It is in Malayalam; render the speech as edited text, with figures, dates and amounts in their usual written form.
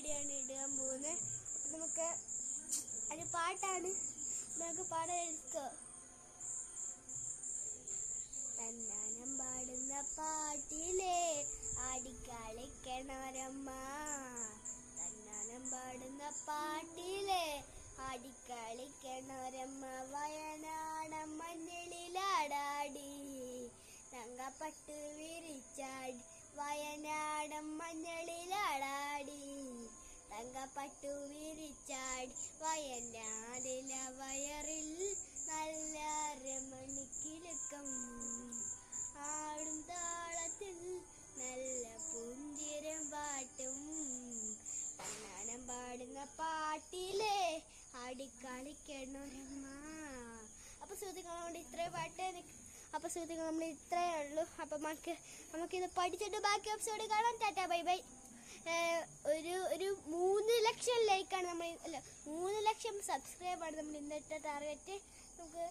വീഡിയോ ആണ് ഇടാൻ പോകുന്നത്. നമുക്ക് അത് പാട്ടാണ്, നമുക്ക് പാടാൻ എടുക്കോ. തന്നാനം പാടുന്ന പാട്ടിലെ ആടിക്കളിക്കണോരമ്മ, തന്നാനം പാടുന്ന പാട്ടിലെ ആടിക്കളിക്കണോരമ്മ. വയനാടൻ മഞ്ഞളിലാടാടി തങ്കപ്പട്ട് വിരിച്ചാടി, വയനാടൻ മഞ്ഞളിലാടാടി തങ്കപ്പട്ടു വിരിച്ചാടി. വയനാടില വയറിൽ നല്ല രമണിക്കിലുക്കം, ആടും താളത്തിൽ നല്ല പുഞ്ചിരം പാട്ടും. തന്നാനം പാടുന്ന പാട്ടിലെ ആടിക്കളിക്കണോരമ്മ. അപ്പൊ സുഹൃത്തുക്കൾ നമ്മൾ ഇത്രയും പാട്ട്, അപ്പൊ സുഹൃത്തുക്കൾ നമ്മൾ ഇത്രയേ ഉള്ളൂ. അപ്പൊ നമുക്കിത് പഠിച്ചിട്ട് ബാക്കി എപ്പിസോഡ് കാണാം. Tata bye bye. ഒരു 3 ലക്ഷം ലൈക്കാണ് നമ്മൾ, അല്ല 3 ലക്ഷം സബ്സ്ക്രൈബാണ് നമ്മൾ ഇന്നത്തെ ടാർഗറ്റ്. നമുക്ക്